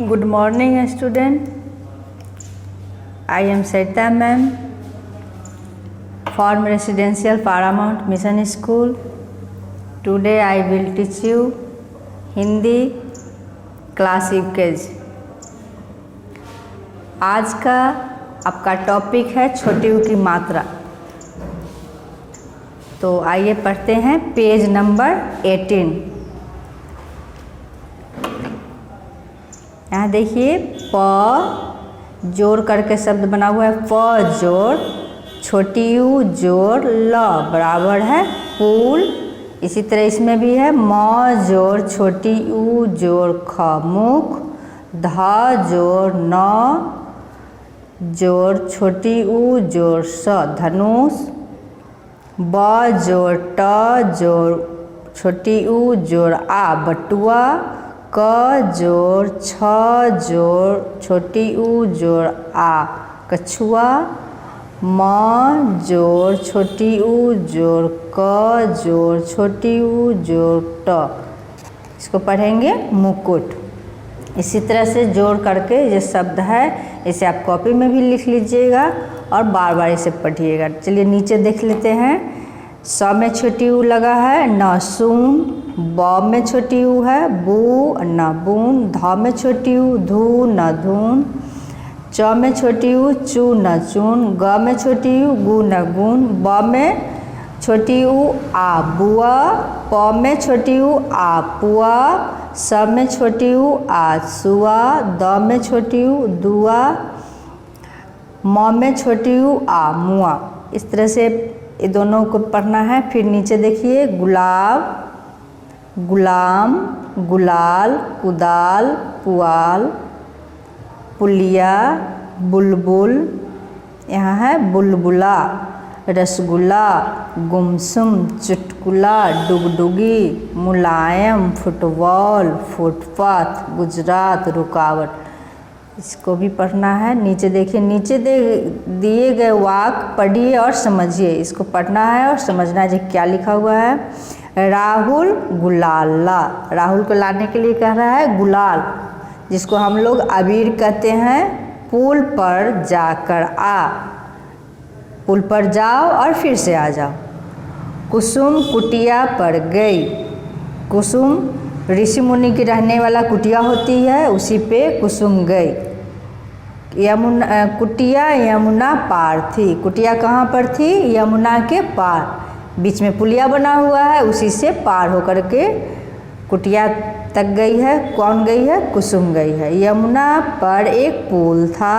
Good morning, student. I am Saita ma'am, from Residential Paramount Mission School. Today I will teach you Hindi class UKG. आज का आपका topic है छोटी ऊ की मात्रा। तो आइए पढ़ते हैं पेज नंबर 18। यहाँ देखिए प जोड़ करके शब्द बना हुआ है। प जोड़ छोटी ऊ जोड़ ल बराबर है पुल। इसी तरह इसमें भी है म जोड़ छोटी ऊ जोड़ ख मुख, ध जोड़ न जोड़ छोटी ऊ जोड़ स धनुष, ब जोड़ ट जोड़ छोटी ऊ जोड़ आ बटुआ, क जोड़ छ जोड़ छोटी ऊ जोड़ आ कछुआ, म जोड़ छोटी ऊ जोड़ क जोड़ छोटी ऊ जोड़ ट। इसको पढ़ेंगे मुकुट। इसी तरह से जोड़ करके ये शब्द है, इसे आप कॉपी में भी लिख लीजिएगा और बार बार इसे पढ़िएगा। चलिए नीचे देख लेते हैं। स में छोटी ऊ लगा है नसून, ब में छोटी ऊ है बू न बून, ध में छोटी ऊ धू न धून, च में छोटी ऊ चू न चून, ग में छोटी ऊ गु न गुन, ब में छोटी ऊ आ बुआ, प में छोटी ऊ आ पुआ, स में छोटी ऊ आ सुआ, द में छोटी ऊ दुआ, म में छोटी ऊ आ मुआ। इस तरह से ये दोनों को पढ़ना है। फिर नीचे देखिए गुलाब, गुलाम, गुलाल, कुदाल, पुआल, पुलिया, बुलबुल, यहाँ है बुलबुला, रसगुल्ला, गुमसुम, चुटकुला, डुगडुगी, मुलायम, फुटबॉल, फुटपाथ, गुजरात, रुकावट। इसको भी पढ़ना है। नीचे देखिए, नीचे दिए गए वाक्य पढ़िए और समझिए। इसको पढ़ना है और समझना है क्या लिखा हुआ है। राहुल गुलाल ला, राहुल को लाने के लिए कह रहा है गुलाल, जिसको हम लोग अबीर कहते हैं। पुल पर जाकर आ, पुल पर जाओ और फिर से आ जाओ। कुसुम कुटिया पर गई, कुसुम ऋषि मुनि की रहने वाला कुटिया होती है, उसी पे कुसुम गई। यमुना, कुटिया यमुना पार थी, कुटिया कहाँ पर थी? यमुना के पार। बीच में पुलिया बना हुआ है, उसी से पार होकर के कुटिया तक गई है। कौन गई है? कुसुम गई है। यमुना पर एक पुल था,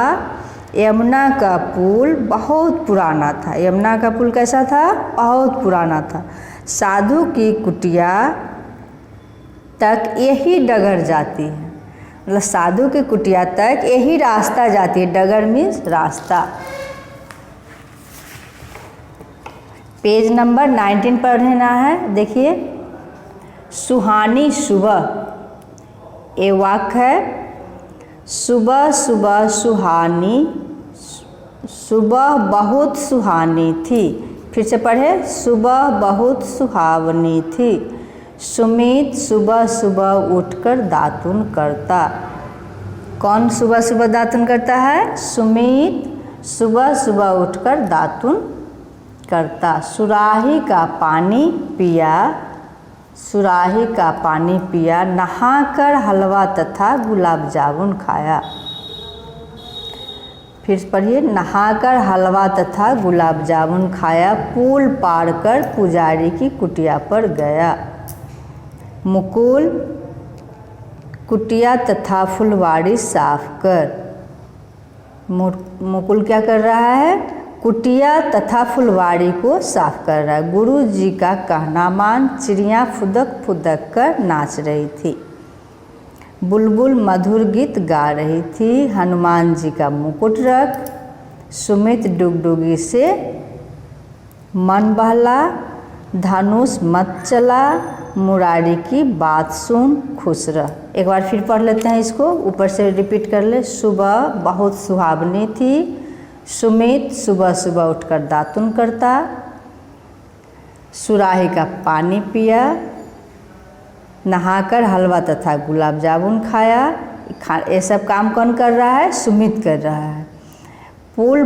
यमुना का पुल बहुत पुराना था। यमुना का पुल कैसा था? बहुत पुराना था। साधु की कुटिया तक यही डगर जाती है, मतलब साधु की कुटिया तक यही रास्ता जाती है। डगर मीन्स रास्ता। पेज नंबर 19 पढ़ना है। देखिए सुहानी सुबह, ये वाक्य है। सुबह सुबह सुहानी, सुबह बहुत सुहानी थी। फिर से पढ़े, सुबह बहुत सुहावनी थी। सुमित सुबह सुबह उठकर दातुन करता। कौन सुबह सुबह दातुन करता है? सुमित सुबह सुबह उठकर दातुन करता। सुराही का पानी पिया, सुराही का पानी पिया। नहाकर हलवा तथा गुलाब जामुन खाया। फिर पढ़िए, नहाकर हलवा तथा गुलाब जामुन खाया। पुल पार कर पुजारी की कुटिया पर गया। मुकुल कुटिया तथा फुलवाड़ी साफ कर। मुकुल क्या कर रहा है? कुटिया तथा फुलवाड़ी को साफ कर रहा है। गुरु जी का कहना मान चिड़िया फुदक फुदक कर नाच रही थी। बुलबुल मधुर गीत गा रही थी। हनुमान जी का मुकुट रख। सुमित डुगडुगी से मन बहला। धनुष मत चला। मुरारी की बात सुन खुश रह। एक बार फिर पढ़ लेते हैं इसको, ऊपर से रिपीट कर ले। सुबह बहुत सुहावनी थी। सुमित सुबह सुबह उठकर दातुन करता। सुराही का पानी पिया। नहाकर हलवा तथा गुलाब जामुन खाया। ये सब काम कौन कर रहा है? सुमित कर रहा है। पुल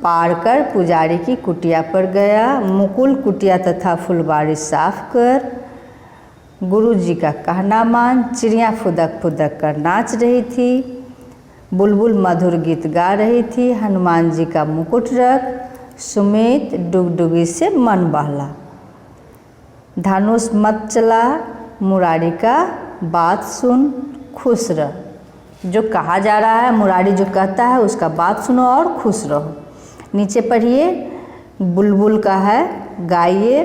पार कर पुजारी की कुटिया पर गया, मुकुल कुटिया तथा फुलबाड़ी साफ कर, गुरुजी का कहना मान, चिड़िया फुदक फुदक कर नाच रही थी, बुलबुल मधुर गीत गा रही थी, हनुमान जी का मुकुट रख, सुमित डुगडुगी से मन बहला, धनुष मत चला, मुरारी का बात सुन, खुश रह। जो कहा जा रहा है, मुरारी जो कहता है उसका बात सुनो और खुश रहो। नीचे पढ़िए, बुलबुल का है, गाइए,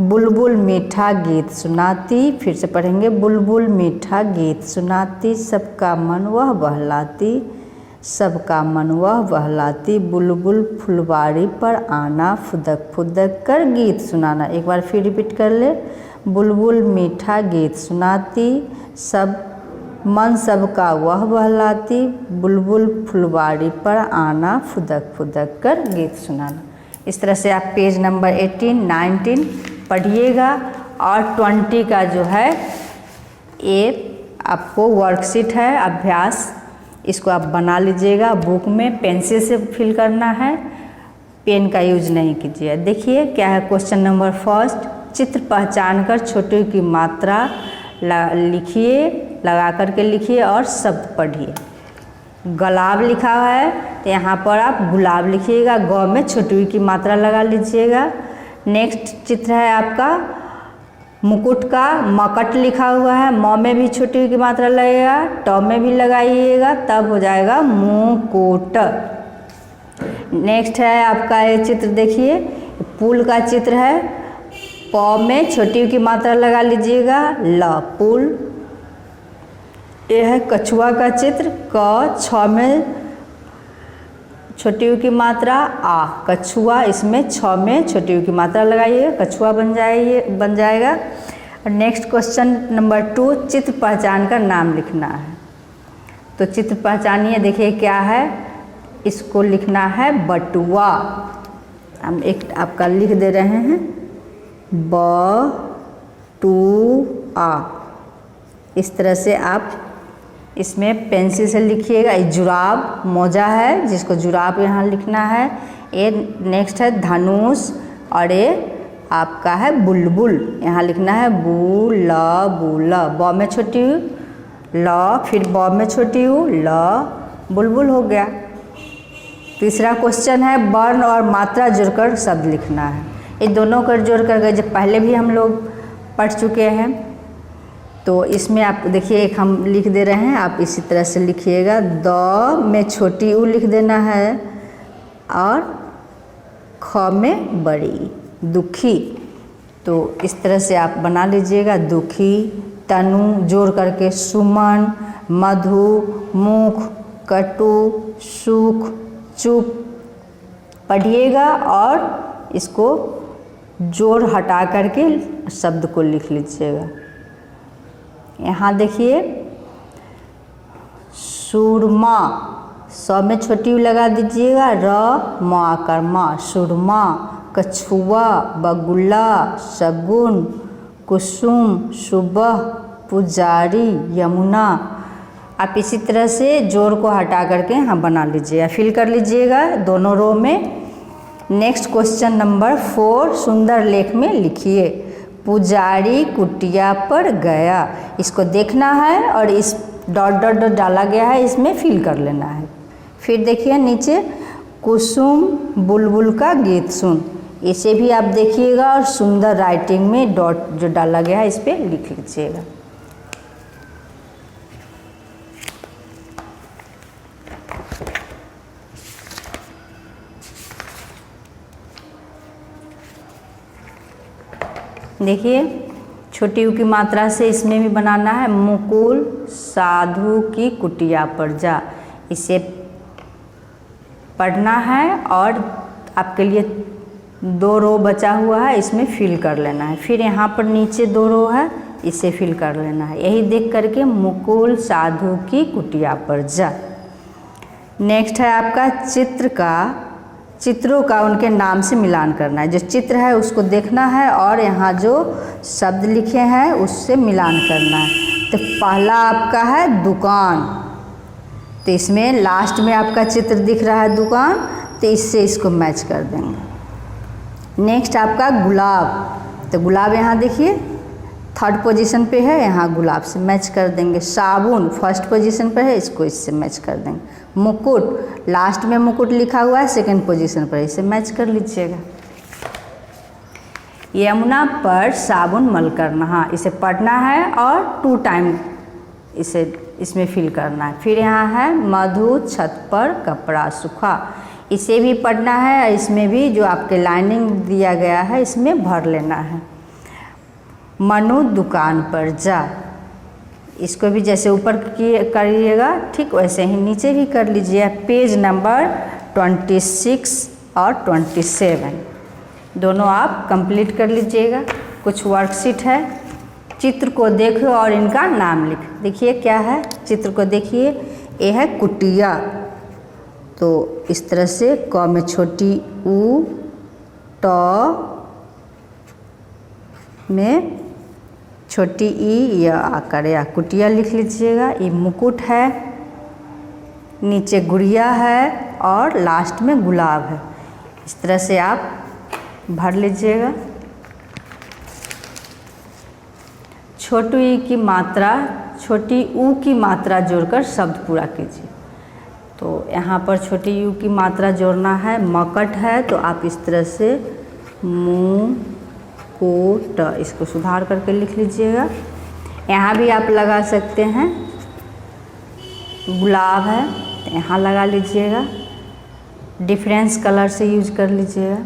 बुलबुल मीठा गीत सुनाती, फिर से पढ़ेंगे, बुलबुल मीठा गीत सुनाती, सबका मन वह बहलाती, सबका मन वह बहलाती, बुलबुल फुलबाड़ी पर आना, फुदक फुदक कर गीत सुनाना। एक बार फिर रिपीट कर ले, बुलबुल मीठा गीत सुनाती, सब मन सबका वह बहलाती, बुलबुल फुलबाड़ी पर आना, फुदक फुदक कर गीत सुनाना। इस तरह से आप पेज नंबर 18, 19 पढ़िएगा। और 20 का जो है ये आपको वर्कशीट है, अभ्यास, इसको आप बना लीजिएगा। बुक में पेंसिल से फिल करना है, पेन का यूज नहीं कीजिए। देखिए क्या है क्वेश्चन नंबर फर्स्ट, चित्र पहचान कर छोटे की मात्रा लिखिए, लगा करके लिखिए और शब्द पढ़िए। गुलाब लिखा हुआ है तो यहाँ पर आप गुलाब लिखिएगा, ग में छोटी की मात्रा लगा लीजिएगा। नेक्स्ट चित्र है आपका मुकुट का, मकट लिखा हुआ है, म में भी छोटी की मात्रा लगेगा, ट में भी लगाइएगा, तब हो जाएगा मुकुट। नेक्स्ट है आपका ये चित्र, देखिए पुल का चित्र है, प में छोटी की मात्रा लगा लीजिएगा, ल पुल। यह है कछुआ का चित्र, क, छ में छोटी की मात्रा, आ कछुआ, इसमें छ में छोटी की मात्रा लगाइए, कछुआ बन जाएगा। और नेक्स्ट क्वेश्चन नंबर 2, चित्र पहचान कर नाम लिखना है। तो चित्र पहचानिए, देखिए क्या है, इसको लिखना है बटुआ। हम एक आपका लिख दे रहे हैं, ब टू आ। इस तरह से आप इसमें पेंसिल से लिखिएगा। ये जुराब, मोजा है जिसको जुराब यहाँ लिखना है। ये नेक्स्ट है धनुष, और ये आपका है बुलबुल, यहाँ लिखना है बुल बुल, ब में छोटी हूँ ल, फिर ब में छोटी हूँ ल, बुलबुल हो गया। तीसरा क्वेश्चन है वर्ण और मात्रा जोड़कर शब्द लिखना है। ये दोनों कर जोड़ कर जब पहले भी हम लोग पढ़ चुके हैं, तो इसमें आप देखिए एक हम लिख दे रहे हैं, आप इसी तरह से लिखिएगा। द में छोटी ऊ लिख देना है और ख में बड़ी, दुखी। तो इस तरह से आप बना लीजिएगा, दुखी। तनु जोड़ करके सुमन, मधु, मुख, कटु, सुख, चुप पढ़िएगा और इसको जोड़ हटा करके शब्द को लिख लीजिएगा। यहाँ देखिए सुरमा, स में छोटी लगा दीजिएगा, र म आकर माँ, सुरमा। कछुआ, बगुला, शगुन, कुसुम, सुबह, पुजारी, यमुना। आप इसी तरह से जोड़ को हटा करके यहाँ बना लीजिएगा, फिल कर लीजिएगा दोनों रो में। नेक्स्ट क्वेश्चन नंबर 4, सुंदर लेख में लिखिए। पुजारी कुटिया पर गया, इसको देखना है और इस डॉट डॉट डॉट डाला गया है इसमें फिल कर लेना है। फिर देखिए नीचे कुसुम बुलबुल का गीत सुन, इसे भी आप देखिएगा और सुंदर राइटिंग में डॉट जो डाला गया है इस पर लिख लीजिएगा। देखिए छोटी यू की मात्रा से इसमें भी बनाना है। मुकुल साधु की कुटिया पर जा, इसे पढ़ना है और आपके लिए 2 रो बचा हुआ है, इसमें फिल कर लेना है। फिर यहाँ पर नीचे 2 रो है, इसे फिल कर लेना है। यही देख करके मुकुल साधु की कुटिया पर जा। नेक्स्ट है आपका चित्रों का उनके नाम से मिलान करना है। जो चित्र है उसको देखना है और यहाँ जो शब्द लिखे हैं उससे मिलान करना है। तो पहला आपका है दुकान, तो इसमें लास्ट में आपका चित्र दिख रहा है दुकान, तो इससे इसको मैच कर देंगे। नेक्स्ट आपका गुलाब, तो गुलाब यहाँ देखिए थर्ड पोजीशन पे है, यहाँ गुलाब से मैच कर देंगे। साबुन फर्स्ट पोजीशन पर है, इसको इससे मैच कर देंगे। मुकुट लास्ट में मुकुट लिखा हुआ है, सेकंड पोजीशन पर, इसे मैच कर लीजिएगा। यमुना पर साबुन मलकर नहा, इसे पढ़ना है और 2 टाइम इसे इसमें फिल करना है। फिर यहाँ है मधु छत पर कपड़ा सूखा, इसे भी पढ़ना है और इसमें भी जो आपके लाइनिंग दिया गया है इसमें भर लेना है। मनु दुकान पर जा, इसको भी जैसे ऊपर करिएगा ठीक वैसे ही नीचे भी कर लीजिए। पेज नंबर 26 और 27 दोनों आप कंप्लीट कर लीजिएगा। कुछ वर्कशीट है, चित्र को देखो और इनका नाम लिख। देखिए क्या है, चित्र को देखिए, ये है कुटिया, तो इस तरह से क में छोटी ऊ, ट में छोटी ई या आकर या कुटिया लिख लीजिएगा। ये मुकुट है, नीचे गुड़िया है और लास्ट में गुलाब है। इस तरह से आप भर लीजिएगा। छोटी ई की मात्रा, छोटी ऊ की मात्रा जोड़कर शब्द पूरा कीजिए। तो यहाँ पर छोटी यू की मात्रा जोड़ना है। मकट है तो आप इस तरह से मुँह को ट, इसको सुधार करके लिख लीजिएगा। यहाँ भी आप लगा सकते हैं। गुलाब है तो यहाँ लगा लीजिएगा, डिफरेंस कलर से यूज कर लीजिएगा।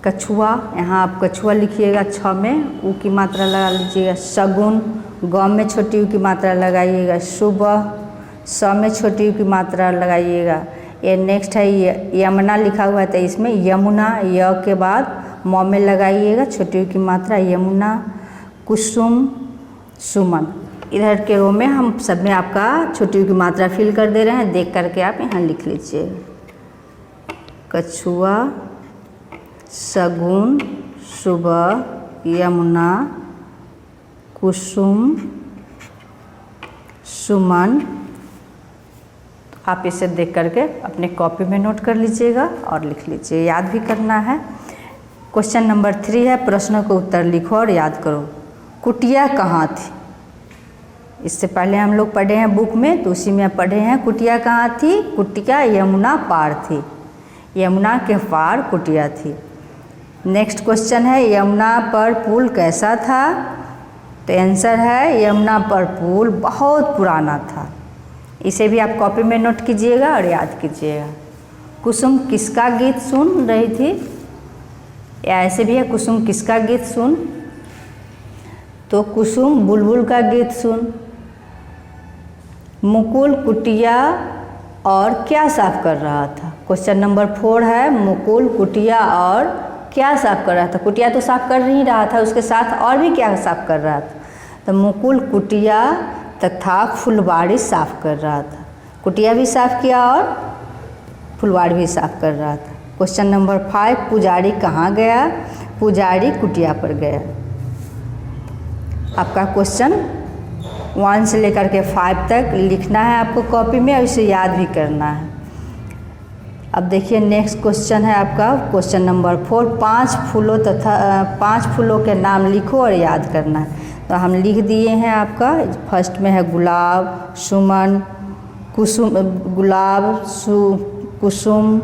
कछुआ, यहाँ आप कछुआ लिखिएगा, 6 में ऊ की मात्रा लगा लीजिएगा। शगुन, ग में छोटी ऊ की मात्रा लगाइएगा। सुबह, स में छोटी यू की मात्रा लगाइएगा। ये नेक्स्ट है यमुना लिखा हुआ है तो इसमें यमुना, य के बाद म में लगाइएगा छोटी यू की मात्रा यमुना। कुसुम, सुमन, इधर के रो में हम सब में आपका छोटी यू की मात्रा फिल कर दे रहे हैं, देख करके आप यहाँ लिख लीजिए। कछुआ, शगुन, सुबह, यमुना, कुसुम, सुमन। आप इसे देख करके अपने कॉपी में नोट कर लीजिएगा और लिख लीजिए, याद भी करना है। क्वेश्चन नंबर 3 है, प्रश्नों का उत्तर लिखो और याद करो। कुटिया कहाँ थी? इससे पहले हम लोग पढ़े हैं बुक में, तो उसी में पढ़े हैं कुटिया कहाँ थी। कुटिया यमुना पार थी, यमुना के पार कुटिया थी। नेक्स्ट क्वेश्चन है, यमुना पर पुल कैसा था? तो आंसर है यमुना पर पुल बहुत पुराना था। इसे भी आप कॉपी में नोट कीजिएगा और याद कीजिएगा। कुसुम किसका गीत सुन रही थी? या ऐसे भी है, कुसुम किसका गीत सुन? तो कुसुम बुलबुल का गीत सुन। मुकुल कुटिया और क्या साफ कर रहा था? क्वेश्चन नंबर 4 है, मुकुल कुटिया और क्या साफ कर रहा था? कुटिया तो साफ कर नहीं रहा था, उसके साथ और भी क्या साफ कर रहा था? तो मुकुल कुटिया तथा फुलवाड़ी साफ कर रहा था। कुटिया भी साफ किया और फुलवाड़ी भी साफ कर रहा था। क्वेश्चन नंबर 5, पुजारी कहाँ गया? पुजारी कुटिया पर गया। आपका क्वेश्चन 1 से लेकर के 5 तक लिखना है आपको कॉपी में और इसे याद भी करना है। अब देखिए नेक्स्ट क्वेश्चन है आपका क्वेश्चन नंबर 4, 5 फूलों के नाम लिखो और याद करना है। तो हम लिख दिए हैं आपका, फर्स्ट में है गुलाब, सुमन, कुसुम, गुलाब, कुसुम,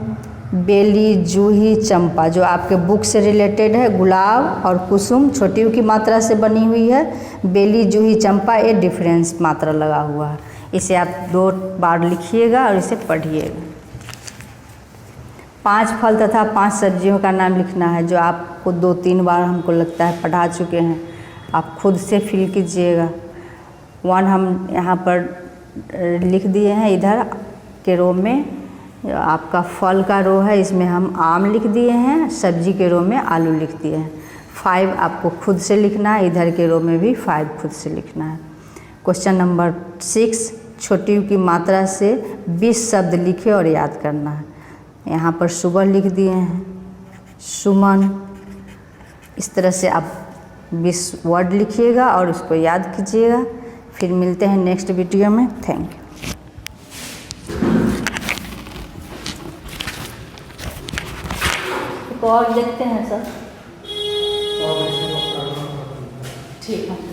बेली, जूही, चंपा, जो आपके बुक से रिलेटेड है। गुलाब और कुसुम छोटी यू की मात्रा से बनी हुई है, बेली, जूही, चंपा ये डिफरेंस मात्रा लगा हुआ है। इसे आप 2 बार लिखिएगा और इसे पढ़िएगा। 5 फल तथा 5 सब्जियों का नाम लिखना है, जो आपको 2-3 बार हमको लगता है पढ़ा चुके हैं। आप खुद से फिल कीजिएगा। 1 हम यहाँ पर लिख दिए हैं, इधर के रो में आपका फल का रो है, इसमें हम आम लिख दिए हैं। सब्जी के रो में आलू लिख दिए हैं। 5 आपको खुद से लिखना है, इधर के रो में भी 5 खुद से लिखना है। क्वेश्चन नंबर 6, छोटी यू की मात्रा से 20 शब्द लिखे और याद करना है। यहाँ पर सुबह लिख दिए हैं, सुमन। इस तरह से आप 20 वर्ड लिखिएगा और उसको याद कीजिएगा। फिर मिलते हैं नेक्स्ट वीडियो में। Thank you. और देखते हैं सर। ठीक है।